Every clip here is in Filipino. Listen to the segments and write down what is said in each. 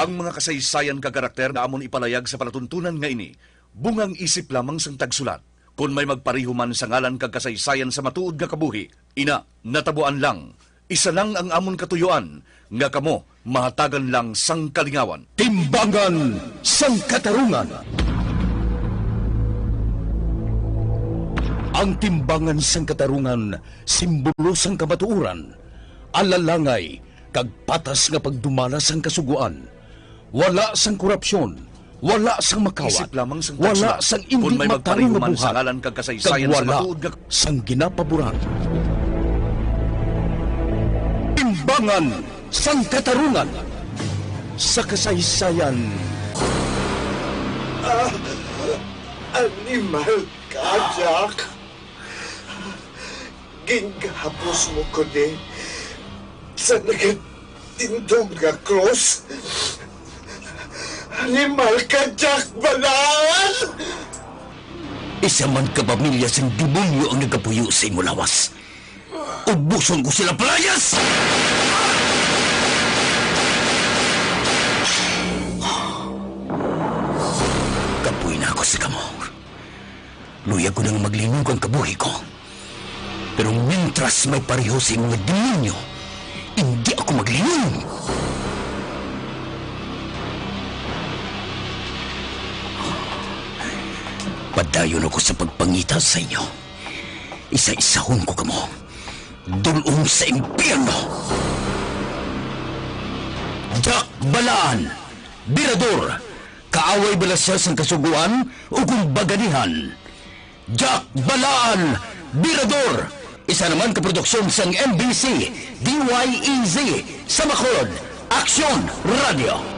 Ang mga kasaysayan kagarakter na amon ipalayag sa palatuntunan nga ini, bungang isip lamang sang tagsulat. Kung may magpareho man sa ngalan kag kasaysayan sa matuod nga kabuhi, ina, natabuan lang. Isa lang ang amon katuyuan, nga kamo, mahatagan lang sang kalingawan. Timbangan sang katarungan. Ang timbangan sang katarungan, simbolo sang kamatuuran, alalangay, kag patas nga pagdumala sang kasuguan. Wala sang korupsyon, wala sang makawat, Isip lamang sang wala tagsulat. sang hindi Kung may matarong magpareho nga man sa buhat, ngalan kag kasaysayan kag sa wala matuod nga sang ginapaboran. Timbangan sang katarungan sa kasaysayan. Animal ka, Jack. Ginghapos mo ko sa nagatindog nga cross. Animal ka, Jack Balaan! Isa man ka pamilya sang demonyo ang nagapuyo sa imo lawas. Ubuson ko sila palayas! Kapoy na ako sa kamong. Luya ko nang maglinog ang kabuhi ko. Pero mintras may pareho sa mga demonyo, hindi ako maglinog. Padayon ako sa pagpangita sa inyo. Isa-isahon ko kamo. Dulong sa impyerno. Jack Balaan, Birador, kaaway bala siya sa kasuguan o kung baganihan. Jack Balaan, Birador, isa naman kaproduksyon sang MBC, DYEZ, sa Bacolod, Aksyon Radio.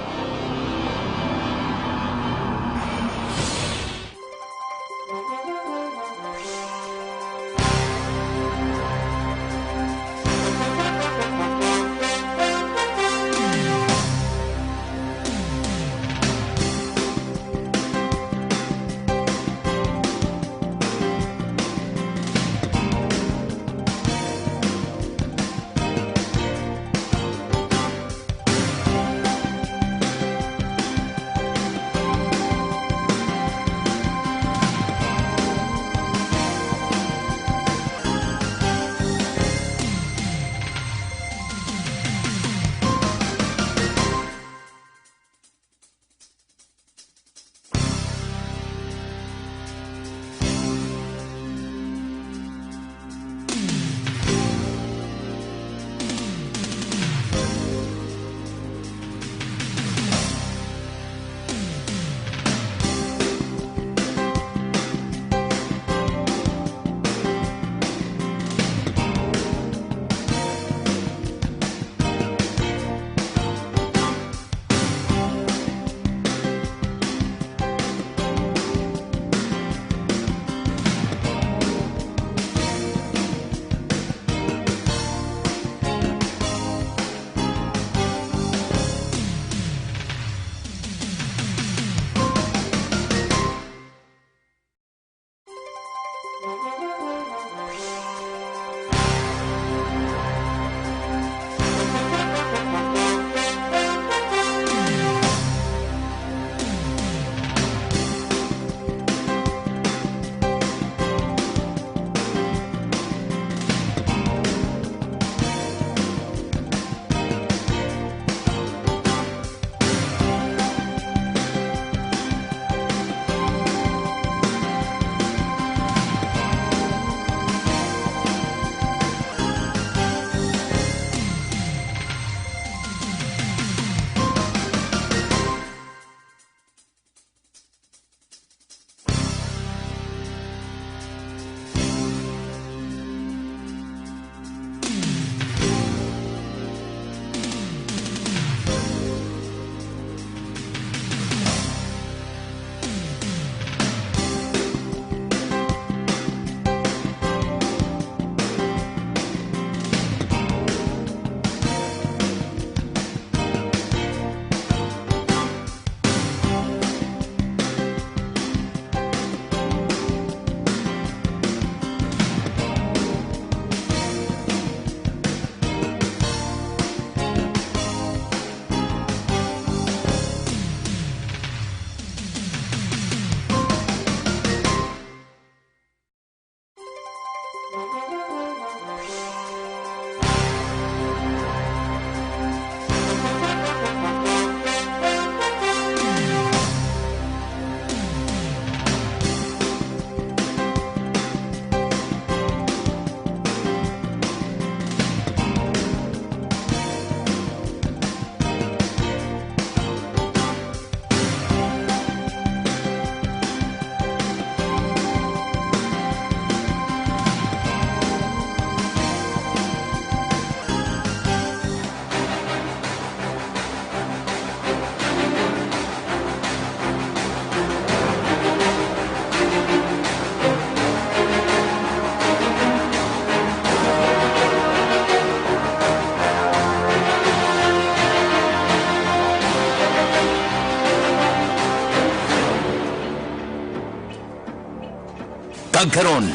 Kagkaron,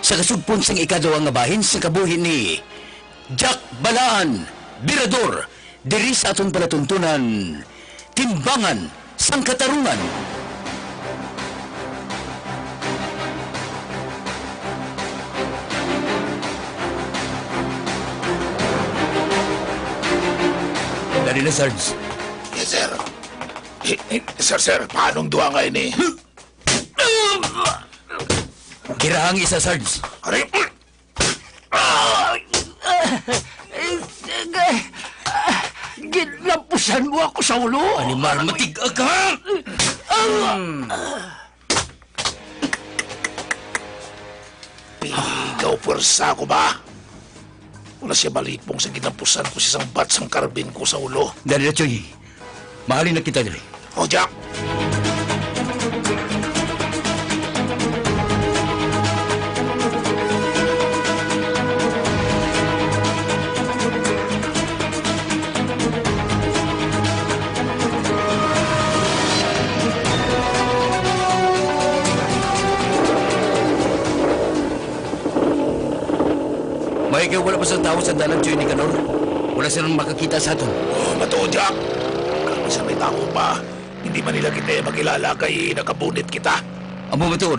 sa kasugpon sang ikaduha nga bahin sa kabuhi ni Jack Balaan, Birador, diri sa aton palatuntunan, Timbangan sang Katarungan. Dali na, Sarge. Yes, sir. Sir, paanong duwa nga ini? Kirahang isa, Sarge. Aray! Ginapusan mo ako sa ulo. Animal, matig-ag ka! Ikaw, pwersa ko ba? Wala siya malipong sa ginapusan ko sa isang batsang karabin ko sa ulo. Dali na, Choy. Mahalin na kita, dali. O, Jack! May ikaw wala pa sa tao sa dalang, Choy, ni Kanor. Wala silang makakita sa aton. Oh, mato, Jack! Kung isang may tao pa, hindi man nila kita makilala kay nakabunit kita. Amo matuod.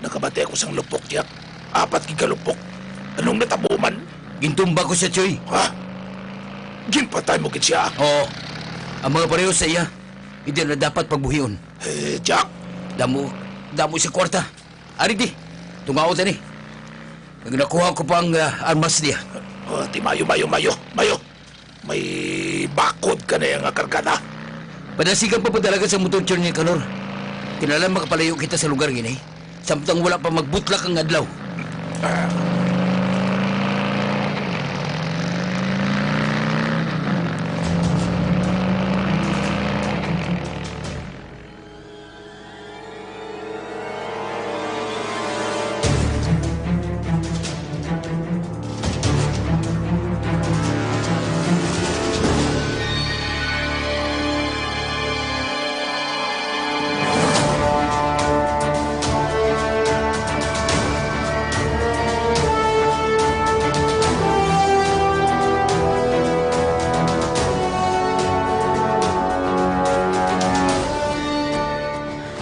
Nakabati ako sang lupok, Jack. 4 gigalupok. Anong natabo man? Gintumba ko siya, Choy. Ha? Ginpatay mo kit siya. Oo. Ang mga pareho sa iya, hindi na dapat pagbuhiyon. Jack! Damo sa kwarta. Ari di, tungaw ta ni. Nag nakuha ko pang armas niya. Ti mayo. May bakod ka na yung kargada. Padasigan pa padalaga sa motor ni Kanor. Kinalang makapalayo kita sa lugar gini. Samtang wala pa magbutlak ang adlaw.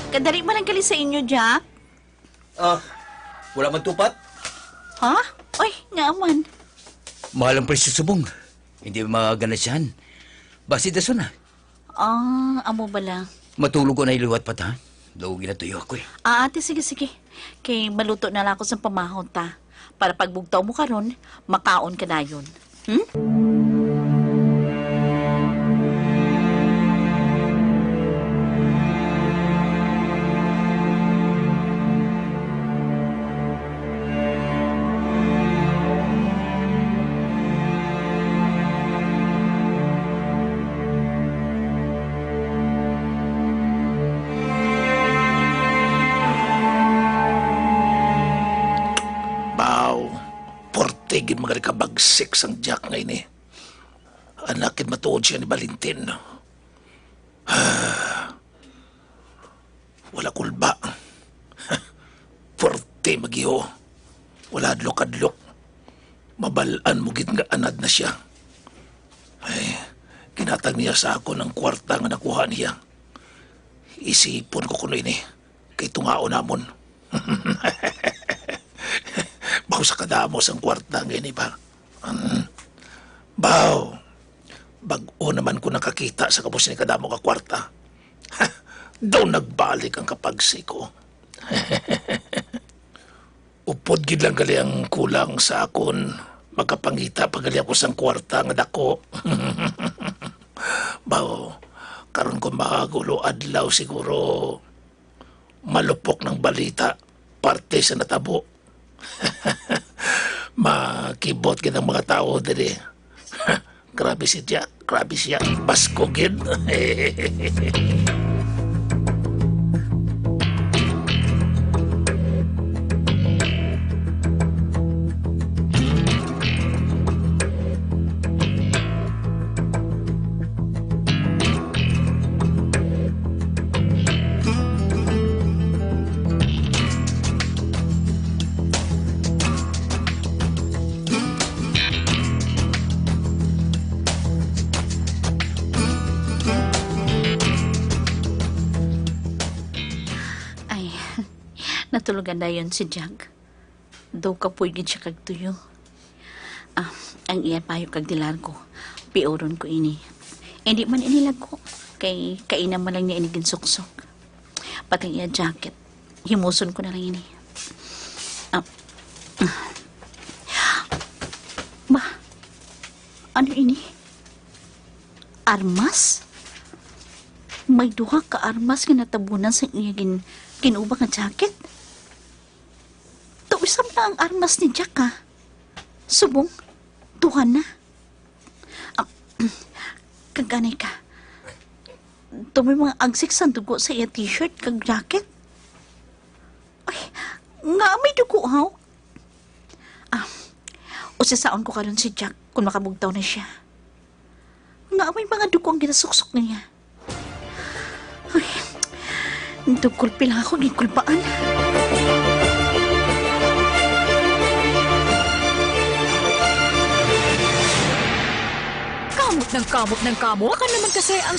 Kadali man ang gali sa inyo, Jack? Wala man tupat. Ha? Ay, nga man. Mahal ang presyo subong. Hindi maganasyahan. Basi daso na. Amo bala. Matulog ko na iliwat pa ta. Daw ginatuyo ako eh. Ate, sige. Kay maluto na lang ako sa pamahon ta. Para pagbugtaw mo karon, makaon ka na yun. Portegin mga kabagsik sang Jack ngayon eh. Anakin matuod siya ni Valentin. Wala kulba. Porte magiho. Wala adlok-adlok. Mabalaan mo git nga anad na siya. Ay, kinatag niya sa ako ng kwarta nga nakuha niya. Isipon ko kuno ini. Kay tungao namon. Baw sa kadamos ang kwarta ngayon ba? Baw, bag-o naman ko nakakita sa kabos ni kadamo ka kwarta. Daw nagbalik ang kapagsi ko. Upod gid lang gali ang kulang sa akon. Magkapangita pagali ako sang kwarta nga dako. Baw, karon ko makagulo adlaw siguro malupok ng balita parte sa natabo. Makibot gid ang mga tao diri. Grabe siya. Basko gid. tulugan na yun si Jack. Daw kapuygid siya kag tuyo. Ang iyan payo kag dilar ko. Piuron ko ini. Hindi man inilag ko. Kay kainam man lang niya inigin suksok. Pati iya jacket. Himuson ko na lang ini. Ba? Ano ini? Armas? May duha ka armas nga natabunan sa iya kinubang nga jacket? Tuwisam na ang armas ni Jack, ha? Subong, duha na. Kaganay ka. May mga agsik sa dugo sa iya t-shirt kag jacket. Ay, nga may dugo, ha? Usasaon ko karon si Jack kung makabugtaw na siya. Nga may mga dugo ang ginasuksok niya. Ay, dugkulpi lang ako, gikulpaan. Kamot ng kamot. Baka naman kasi ang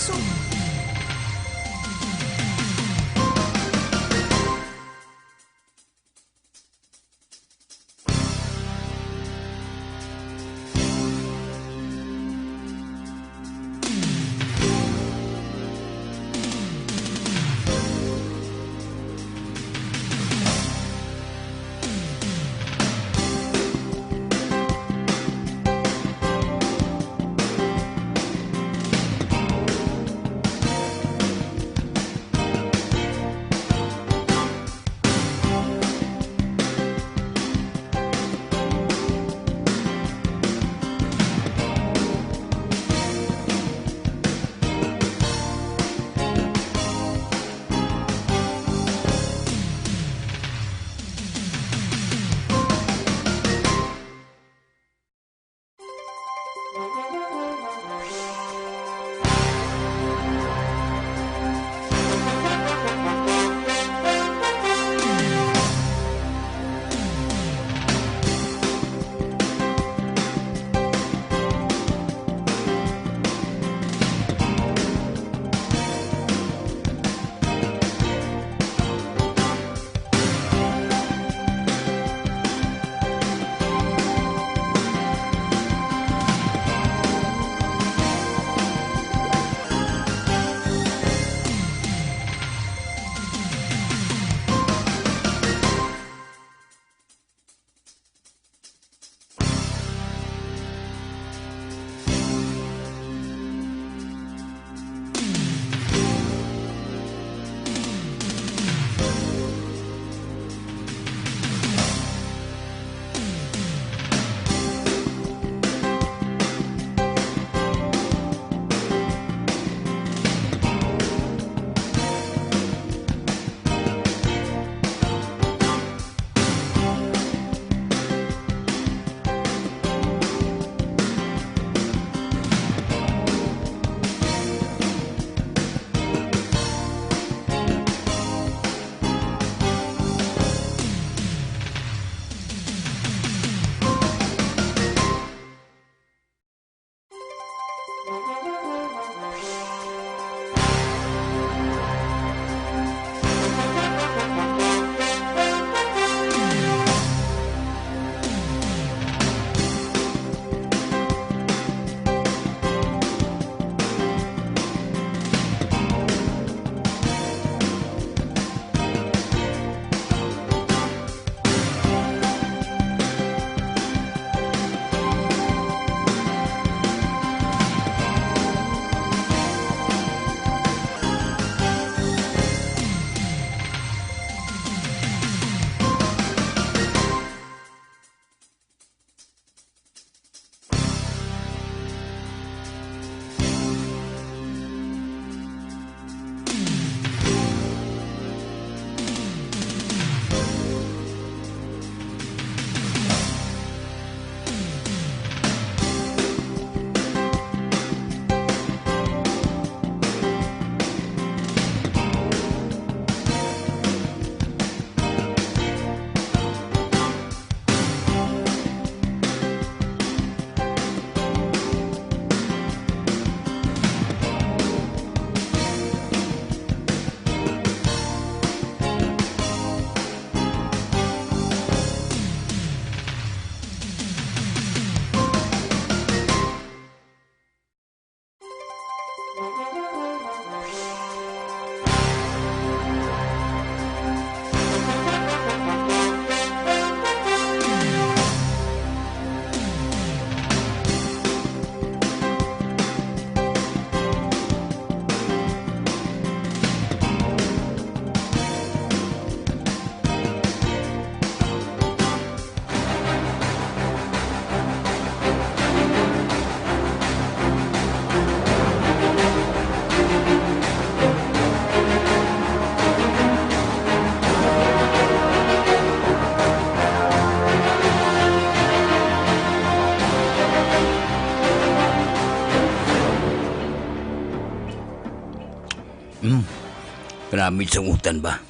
Maraming sangutan ba?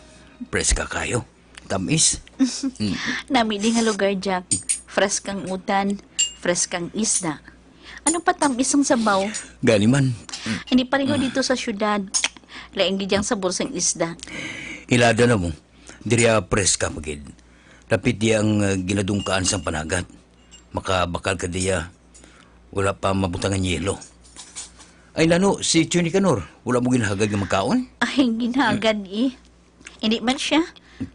Preska kayo. Tamis. Nami di nga lugar, Jack. Fresh kang utan, fresh kang isda. Ano pa tamis ang sabaw? Gani man. Hindi pareho dito sa syudad. Laing gidyang sabor sang isda. Ilada na mo. Diriya preska magid. Lapit di ang ginadungkaan sa panagat. Makabakal ka diya. Wala pa mabutangan yelo. Ay nano, si Chuni Kanor, wala mo ginahagag ng magkaon? Ay, ginagad Hindi man siya.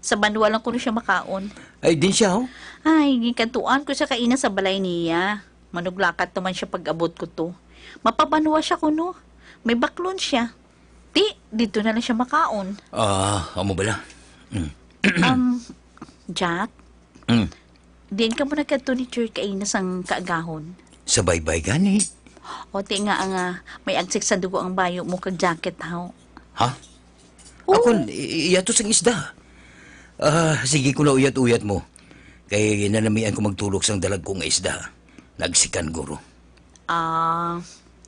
Sa banwa lang ko na siya makaon. Ay, din siya, oh. Ay, gikantuan ko sa kaina sa balay niya. Manuglakat naman siya pag-abot ko to. Mapabanwa siya kuno. May baklon siya. Dito na lang siya makaon. Amo bala? Jack, diyan ka mo na kadto ni Chur kaina sang kaagahon. Sa baybay gani. O, nga ang may agsik sa dugo ang bayo mo kag jacket, ha? Ha? Ako, iyato sang isda. Sige ko na uyat-uyat mo. Kaya nanamian ko magtulog sang dalag kong isda. Nagsikan guro.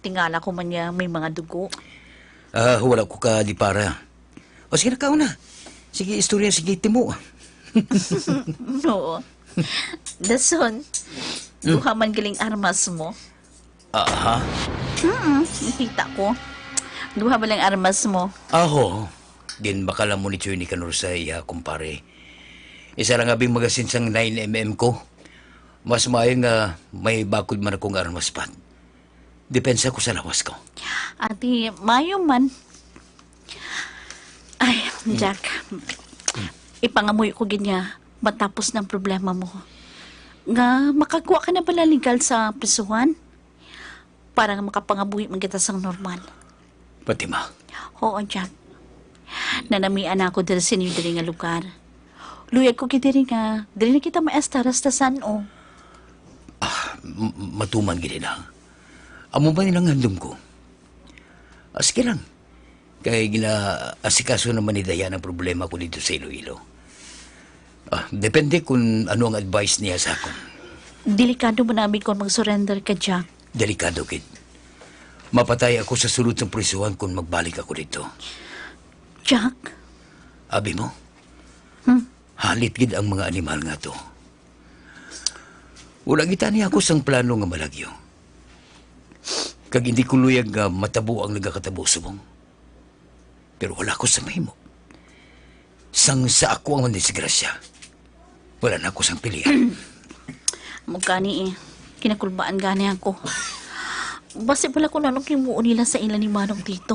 Tingala ko man niya may mga dugo. Wala ko ka di para. O sige na kao na. Sige, istorya, sige, timo. No. Dason, duha man galing armas mo. Ha? Nakita ko. Duha ba lang armas mo? Aho. Din baka lang mo ni Chuni Kanor sa iya, kumpare. Isa lang abing magasin sang 9mm ko. Mas maayong may bakod man akong armas pat. Depensa ko sa lawas ko. Ati, mayo man. Ay, Jack. Ipangamoy ko ginya matapos ng problema mo. Nga, makakuha ka na pala legal sa prisuhan? Para nga makapangabuhi man kita sang normal. Pati ma. Oo, Jack. Nanamian ako diri sa inyo diri nga lugar. Luyag ko diri nga, diri na kita maestaras ta san o. Matuman gini na. Amo ba nilang handom ko? Sige lang. Kaya asikaso naman ni Dayan ang problema ko dito sa Iloilo. Depende kung ano ang advice niya sa akin. Delikado mo namin kung mag-surrender ka, Jack. Delikado, kid. Mapatay ako sa sulod ng prisuhan kung magbalik ako dito. Jack? Abi mo? Halit gid ang mga animal nga to. Wala kita niya ako sang plano nga malagyo. Kag hindi ko luyag nga matabo ang nagakatabo subong. Pero wala ko sa mahimo. Sang sa ako ang mandisgrasya. Wala na ako sang pilihan. Mugani kinakulbaan gani ako. Basi pala kung anong kimuo nila sa ilan ni Manong dito.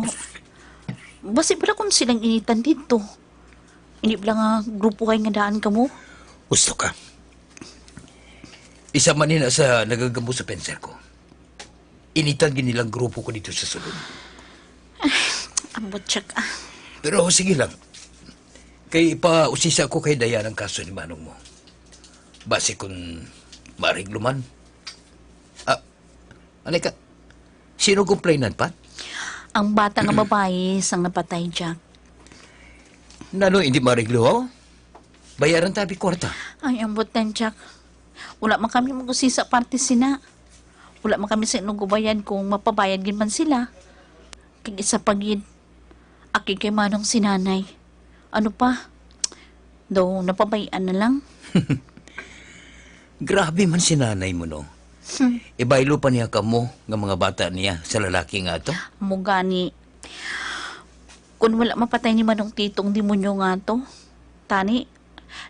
Basi pala kung silang initan dito. Hindi pala nga grupo kayo nga daan ka mo. Gusto ka? Isa man nila sa nagagambo sa penser ko. Initan ginilang grupo ko dito sa sulod. Ambot, Jack. Pero sige lang. Kay ipausisa ko kay Dayan ang kaso ni Manong mo. Base kung maariglo man. Anay ka? Sino complainant, Pat? Ang bata nga babae sang napatay, Jack. Nano, hindi maariglo, ho? Bayaran tabi kwarta. Ay, ambot tan, Jack. Wala man kami mag-usisa parte sina. Wala man kami sa inugubayan kung mapabayad gin man sila. Kag isa pagid. Aki kay Manong sinanay. Ano pa? Daw napabayaan na lang. Grabe man si nanay mo, no? Ibaylo pa niya kamo ng mga bata niya sa lalaki nga to. Mugani. Kung wala mapatay ni Manong Titong demonyo nga to, tani,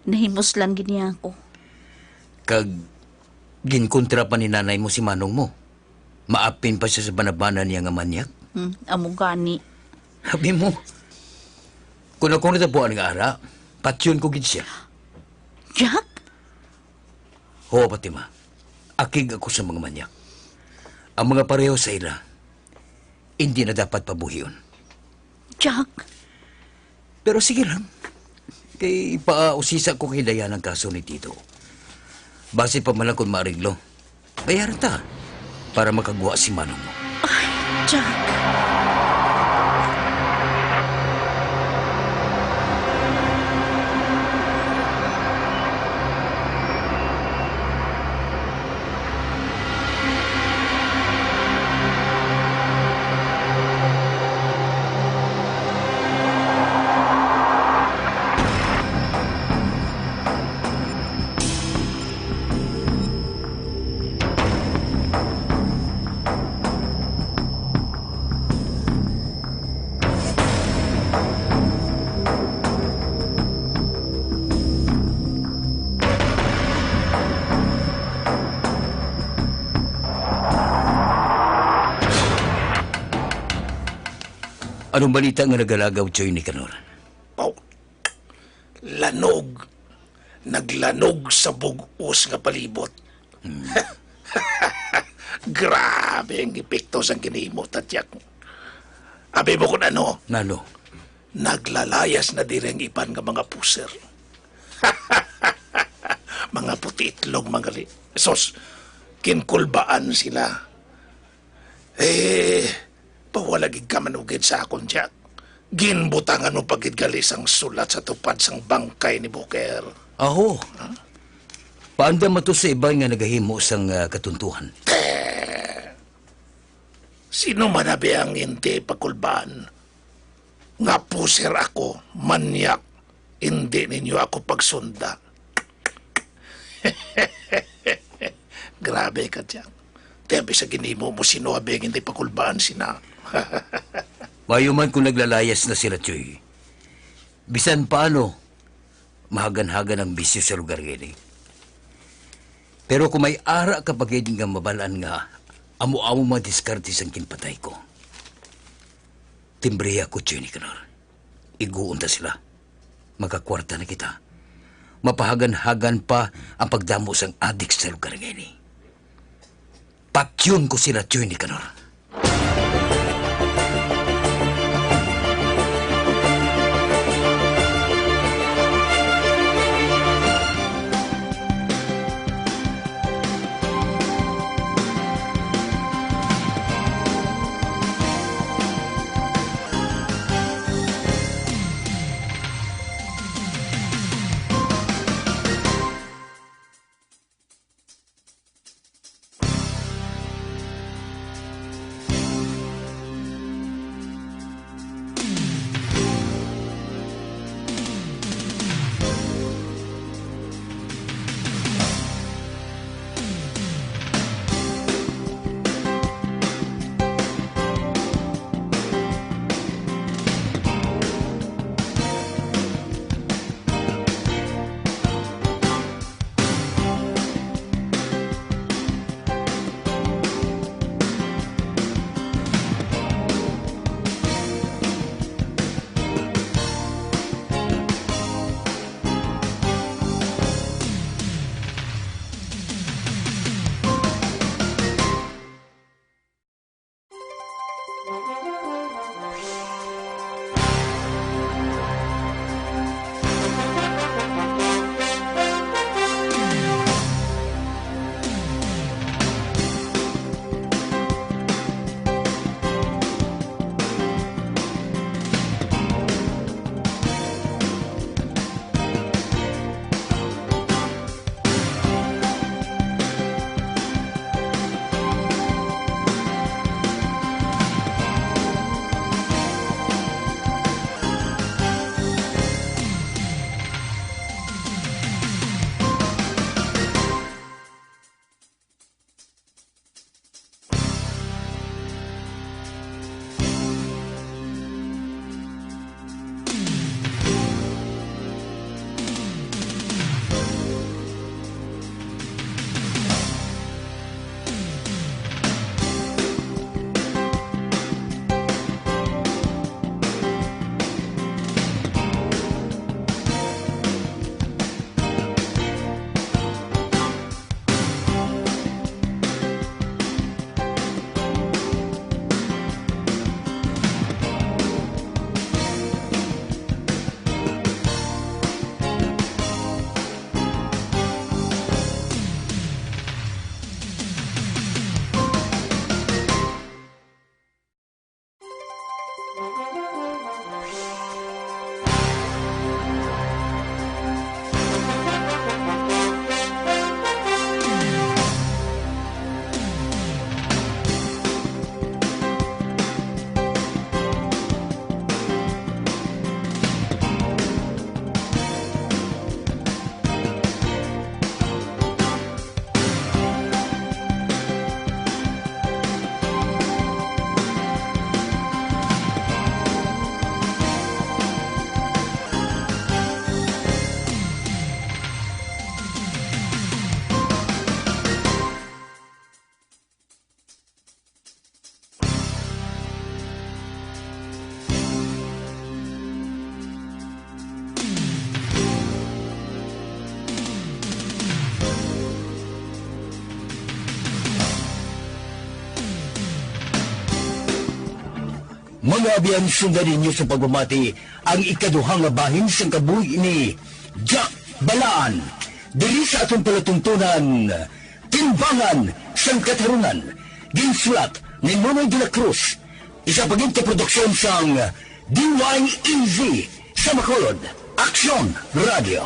nahimos lang giniya ako. Kag ginkontra pa ni nanay mo si Manong mo. Maapin pa siya sa banabana niya nga manyak. Amugani. Sabi mo, kung akong natapuan nga ara, patyon ko gid siya. Jack? Oo, Fatima. Akig ako sa mga manyak. Ang mga pareho sa ila, hindi na dapat pabuhiyon. Jack? Pero sige lang. Kay ipausisa ko kay Dayan ang kaso ni Tito. Base pa man lang kung maariglo. Bayaran ta para makagawa si Manong mo. Jack? Anong balita nga nagalagaw, Choy Nicanor? Pau, lanog. Naglanog sa bugos nga palibot. Grabe ang epekto sa ginimo, Tatyak. Abi mo kung ano, Nano? naglalayas na direng ipan nga mga puser. Mga puti itlog, mga sos, kinkulbaan sila. Pawalagig ka manugid sa akon, Jack. Ginbutangan mo pagid galis ang sulat sa tupad sang bangkay ni Booker. Aho. Paanda mo to sa iba nga nagahimo sang katuntuhan? Sino man nabi ang hindi pagkulbaan? Nga puser ako, manyak. Hindi ninyo ako pagsunda. Grabe ka dyan. Tebi sa ginimo mo sino abing hindi pagkulbaan sina. Mayo man kung naglalayas na sila, Choy. Bisan paano, mahagan-hagan ang bisyo sa lugar gini. Pero kung may ara ka pagiging nga mabalaan nga, amo-amo madiskarte sang kinpatay ko. Timbriya ko, Choy Nicanor. Iguunta sila. Magkakwarta na kita. Mapahagan-hagan pa ang pagdamo sang adik sa lugar gini. Pakyun ko sila, Choy Nicanor. Mga abiyang sundarin niyo sa pagmamati ang ikaduhang nga bahin sa kabuhi ni Jack Balaan. Diri sa atong palatuntunan, Timbangan sang Katarungan. Ginsulat ni Nonoy de la Cruz. Isa paginti produksyon sang DYEZ sa Macolod. Aksyon Radio.